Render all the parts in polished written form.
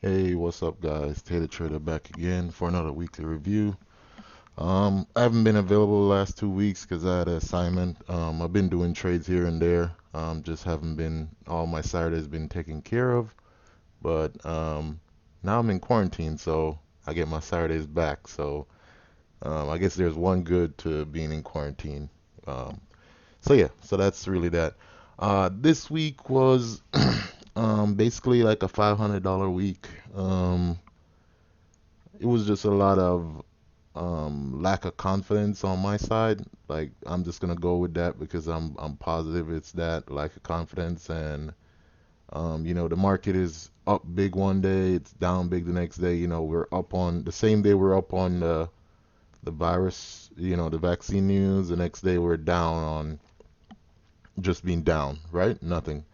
Hey, what's up, guys? Taylor Trader back again for another weekly review. I haven't been available the last 2 weeks because I had an assignment. I've been doing trades here and there. Just haven't been, all my Saturdays been taken care of. But now I'm in quarantine, so I get my Saturdays back. So I guess there's one good to being in quarantine. Um, so yeah, so that's really that. This week was basically like a $500 week. It was just a lot of lack of confidence on my side. Like I'm just gonna go with that because I'm positive it's that lack of confidence, and the market is up big one day, it's down big the next day. We're up on the same day we're up on the virus, the vaccine news. The next day we're down on just being down, right? Nothing.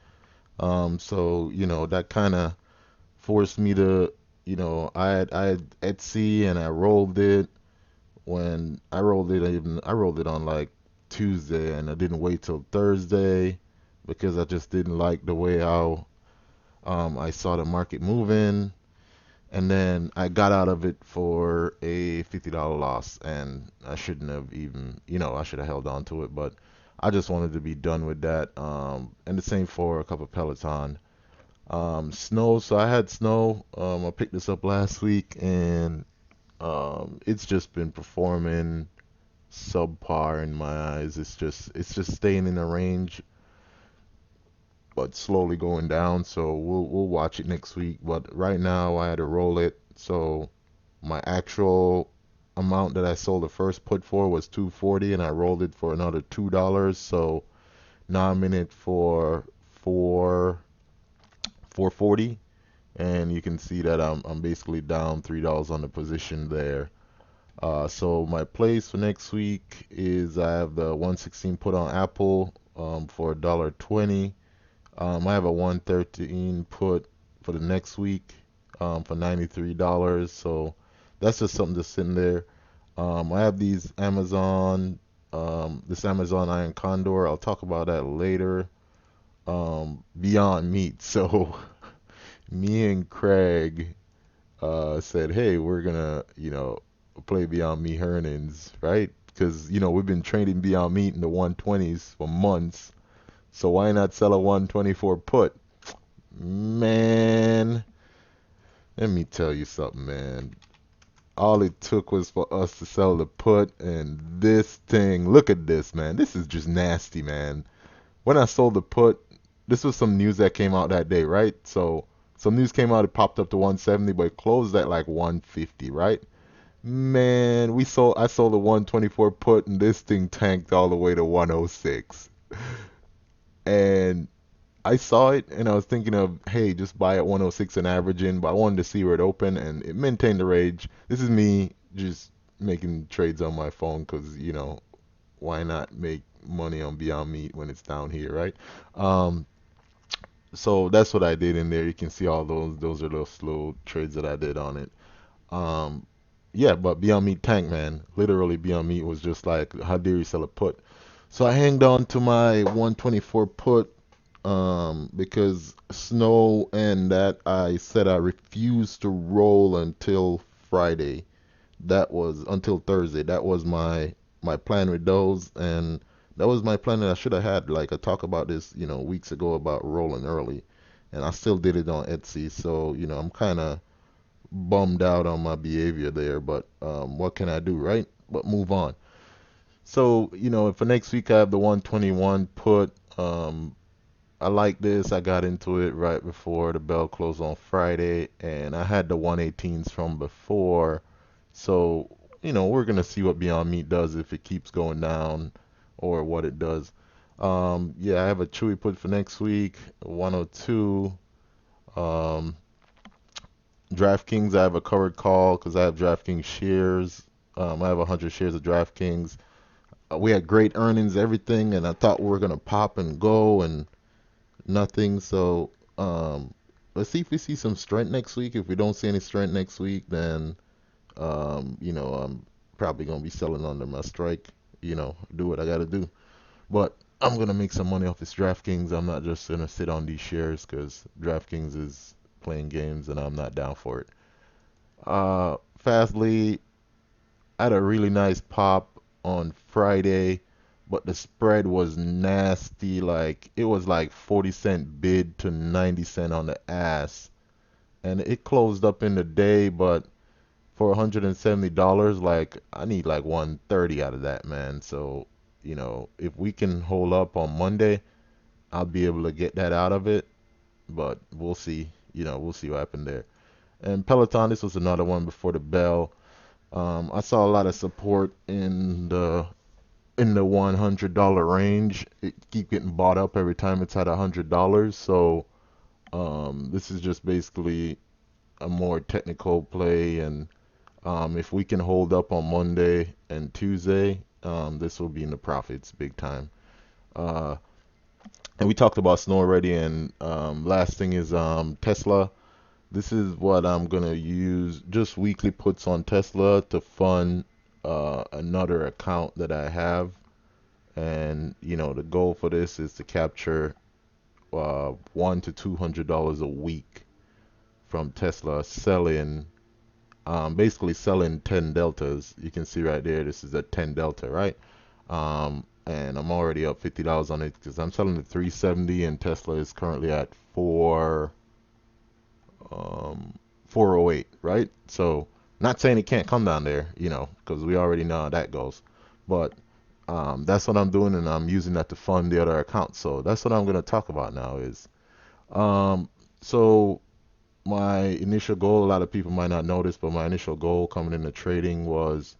So that kind of forced me to, I had Etsy and I rolled it. When I rolled it, I rolled it on like Tuesday, and I didn't wait till Thursday because I just didn't like the way how I saw the market moving. And then I got out of it for a $50 loss, and I shouldn't have even, I should have held on to it, but I just wanted to be done with that. And the same for a couple of Peloton. Snow, so I had snow. I picked this up last week, and it's just been performing subpar in my eyes. It's just staying in the range, but slowly going down. So we'll watch it next week. But right now I had to roll it. So my actual amount that I sold the first put for was 240, and I rolled it for another $2. So now I'm in it for 440, and you can see that I'm basically down $3 on the position there. So my plays for next week is I have the 116 put on Apple for $1.20. I have a 113 put for the next week for $93. So that's just something just sitting there. I have this Amazon Iron Condor. I'll talk about that later. Beyond Meat. So me and Craig said, hey, we're gonna, play Beyond Meat earnings, right? Because, we've been trading Beyond Meat in the 120s for months. So why not sell a 124 put? Man, let me tell you something, man. All it took was for us to sell the put, and this thing, look at this, man. This is just nasty, man. When I sold the put, this was some news that came out that day, right? So some news came out, it popped up to 170, but it closed at like 150, right? Man, I sold a 124 put, and this thing tanked all the way to 106. And I saw it and I was thinking of, hey, just buy at 106 and average in, but I wanted to see where it opened, and it maintained the range. This is me just making trades on my phone because, why not make money on Beyond Meat when it's down here, right? Um, so that's what I did in there. You can see all those are those slow trades that I did on it. Um, yeah, but Beyond Meat tank, man. Literally, Beyond Meat was just like, how dare you sell a put? So I hanged on to my 124 put because snow and that I said I refused to roll until Friday. That was until Thursday. That was my plan with those, and that was my plan that I should have had. Like I talked about this, weeks ago about rolling early, and I still did it on Etsy. So I'm kind of bummed out on my behavior there, but what can I do, right? But move on. So for next week I have the 121 put. I like this. I got into it right before the bell closed on Friday, and I had the 118s from before. So, we're gonna see what Beyond Meat does if it keeps going down or what it does. Yeah, I have a Chewy put for next week, 102. Um, DraftKings, I have a covered call because I have DraftKings shares. I have 100 shares of DraftKings. We had great earnings, everything, and I thought we were gonna pop and go, and nothing. So let's see if we see some strength next week. If we don't see any strength next week, then I'm probably gonna be selling under my strike. Do what I gotta do. But I'm gonna make some money off this DraftKings. I'm not just gonna sit on these shares because DraftKings is playing games, and I'm not down for it. Fastly, I had a really nice pop on Friday, but the spread was nasty. Like it was like 40 cent bid to 90 cent on the ass, and it closed up in the day. But for $170, like I need like 130 out of that, man. So if we can hold up on Monday, I'll be able to get that out of it. But we'll see. We'll see what happened there. And Peloton, this was another one before the bell. I saw a lot of support in the $100 range. It keep getting bought up every time it's at $100. So this is just basically a more technical play, and if we can hold up on Monday and Tuesday, this will be in the profits big time. Uh, and we talked about snow already, and last thing is Tesla. This is what I'm gonna use, just weekly puts on Tesla to fund another account that I have. And the goal for this is to capture $100 to $200 a week from Tesla selling, basically selling 10 deltas. You can see right there, this is a 10 delta, right? And I'm already up $50 on it because I'm selling the 370, and Tesla is currently at 408, right? So not saying it can't come down there, because we already know how that goes. But that's what I'm doing, and I'm using that to fund the other account. So that's what I'm going to talk about now is, um, so my initial goal, a lot of people might not know this, but my initial goal coming into trading was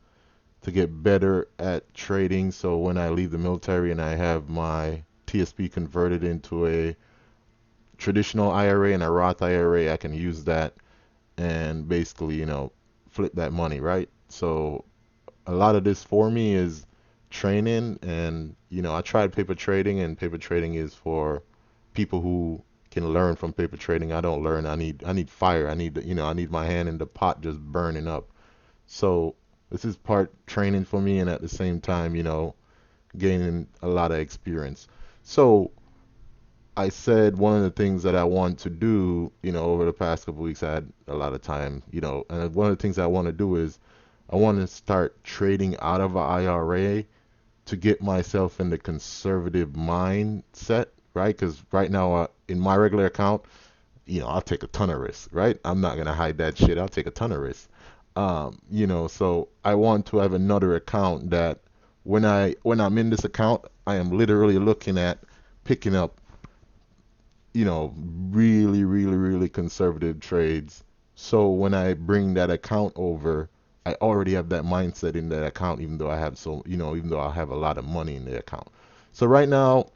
to get better at trading. So when I leave the military and I have my TSP converted into a traditional IRA and a Roth IRA, I can use that and basically, flip that money, right? So a lot of this for me is training, and I tried paper trading, and paper trading is for people who can learn from paper trading. I don't learn. I need fire. I need my hand in the pot just burning up. So this is part training for me, and at the same time, gaining a lot of experience. So I said one of the things that I want to do, over the past couple weeks, I had a lot of time, and one of the things I want to do is I want to start trading out of an IRA to get myself in the conservative mindset, right? Because right now, in my regular account, I'll take a ton of risks, right? I'm not gonna hide that shit. I'll take a ton of risks. So I want to have another account that when I'm in this account, I am literally looking at picking up, really, really, really conservative trades. So when I bring that account over, I already have that mindset in that account, even though I have a lot of money in the account. So right now,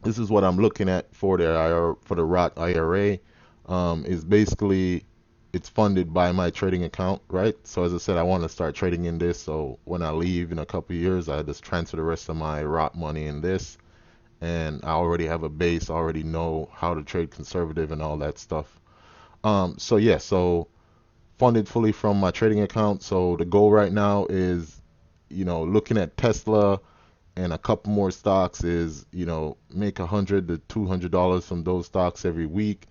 this is what I'm looking at for the for the Roth IRA. Is basically it's funded by my trading account, right? So as I said, I want to start trading in this. So when I leave in a couple of years, I just transfer the rest of my Roth money in this, and I already have a base, I already know how to trade conservative and all that stuff. So yeah, so funded fully from my trading account. So the goal right now is, looking at Tesla and a couple more stocks is, make $100 to $200 from those stocks every week.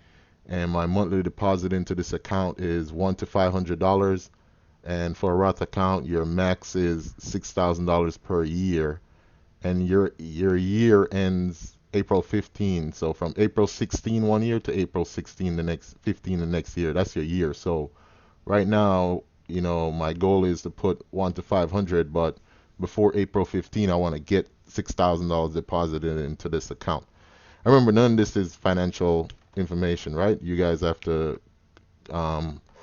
And my monthly deposit into this account is $100 to $500. And for a Roth account, your max is $6,000 per year, and your year ends April 15. So from April 16 one year to April 16 the next 15 the next year. That's your year. So right now, my goal is to put 1 to 500, but before April 15, I want to get $6,000 deposited into this account. I remember none of this is financial information, right? You guys have to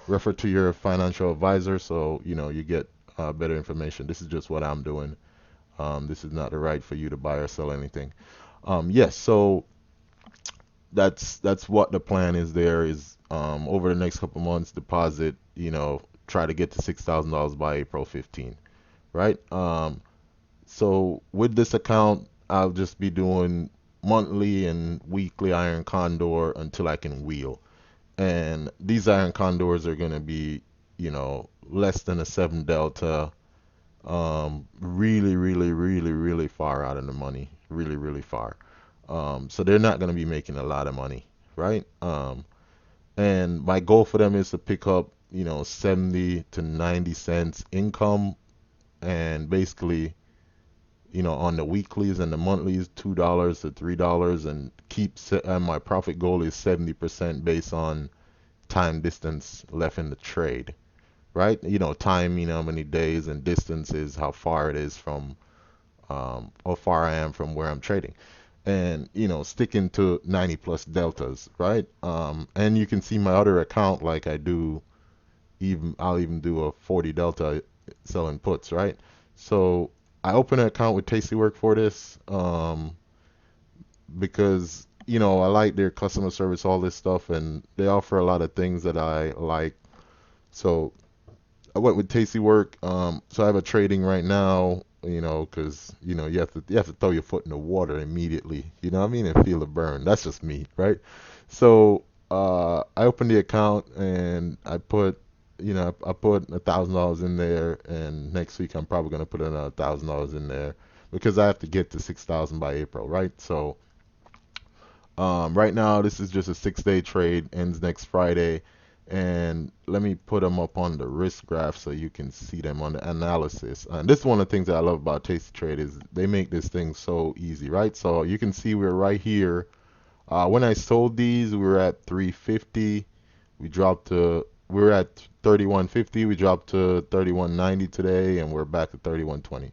refer to your financial advisor so you get better information. This is just what I'm doing. This is not the right for you to buy or sell anything. Yes, so that's what the plan is. There is over the next couple months, deposit, try to get to $6,000 by April 15, right? So with this account, I'll just be doing monthly and weekly iron condor until I can wheel. And these iron condors are gonna be, less than a 7 delta, really, really, really, really far out of the money, really, really far. So they're not going to be making a lot of money, right? And my goal for them is to pick up, 70 to 90 cents income, and basically, on the weeklies and the monthlies, $2 to $3, and and my profit goal is 70% based on time distance left in the trade, right? Time, how many days, and distance is how far it is from, how far I am from where I'm trading. And, sticking to 90 plus deltas, right? And you can see my other account, like I'll even do a 40 delta selling puts, right? So I opened an account with Tastywork for this, because, I like their customer service, all this stuff, and they offer a lot of things that I like. So I went with Tastywork. So I have a trading right now, because you have to throw your foot in the water immediately. You know what I mean? And feel the burn. That's just me, right? So I opened the account and I put $1,000 in there, and next week I'm probably gonna put another $1,000 in there because I have to get to 6,000 by April, right? So right now, this is just a 6-day trade, ends next Friday. And let me put them up on the risk graph so you can see them on the analysis. And this is one of the things that I love about Tasty Trade is they make this thing so easy, right? So you can see we're right here. When I sold these, we were at 350. We were at 3150. We dropped to 3190 today, and we're back to 3120.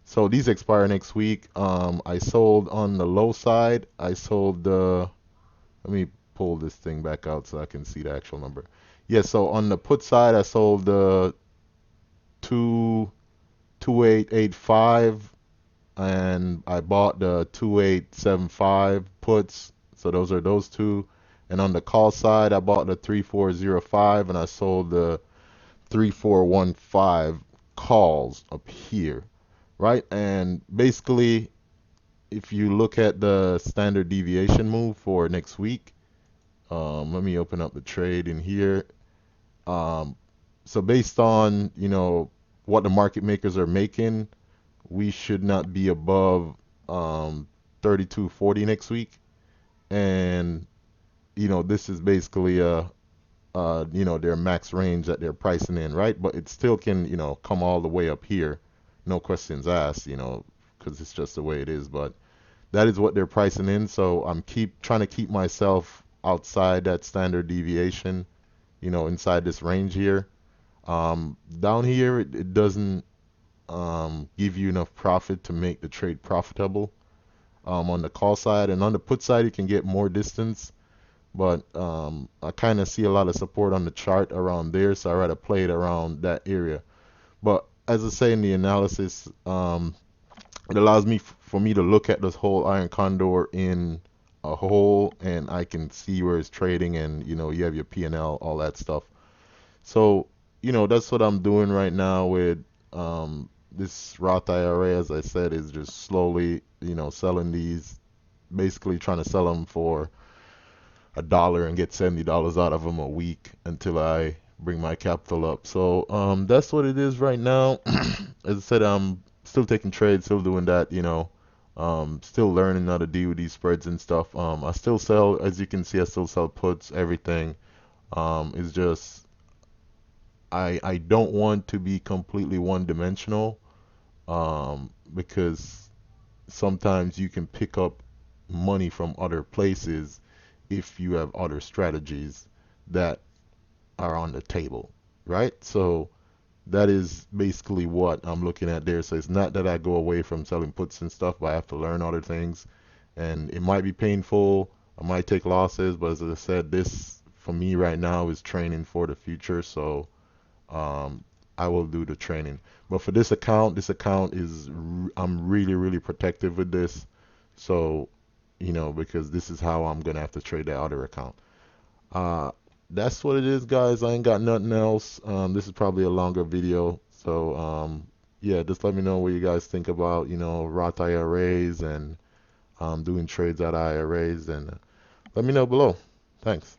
So these expire next week. I sold on the low side. Let me pull this thing back out so I can see the actual number. Yeah, so on the put side, I sold the 2885, and I bought the 2875 puts. So those are those two. And on the call side, I bought the 3405, and I sold the 3415 calls up here, right? And basically, if you look at the standard deviation move for next week, let me open up the trade in here. Um, so based on, what the market makers are making, we should not be above 3240 next week. And, this is basically their max range that they're pricing in, right? But it still can, come all the way up here. No questions asked, because it's just the way it is. But that is what they're pricing in. So I'm keep trying to keep myself outside that standard deviation, inside this range here. Down here, it doesn't give you enough profit to make the trade profitable, on the call side. And on the put side, you can get more distance. But I kind of see a lot of support on the chart around there, so I rather play it around that area. But as I say in the analysis, it allows me for me to look at this whole iron condor in a whole, and I can see where it's trading, and you have your P&L, all that stuff. So that's what I'm doing right now with this Roth IRA. As I said, is just slowly selling these, basically trying to sell them for $1 and get $70 out of them a week until I bring my capital up. So that's what it is right now. As I said, I'm still taking trades, still doing that, still learning how to deal with these spreads and stuff. I still sell, as you can see, I still sell puts, everything. It's just I don't want to be completely one-dimensional, because sometimes you can pick up money from other places if you have other strategies that are on the table, right? So that is basically what I'm looking at there. So it's not that I go away from selling puts and stuff, but I have to learn other things. And it might be painful. I might take losses, but as I said, this for me right now is training for the future. So I will do the training. But for this account is, I'm really, really protective with this. So, because this is how I'm gonna have to trade the other account. Uh, that's what it is, guys. I ain't got nothing else. This is probably a longer video. So, yeah, just let me know what you guys think about, Roth IRAs and doing trades out of IRAs, and let me know below. Thanks.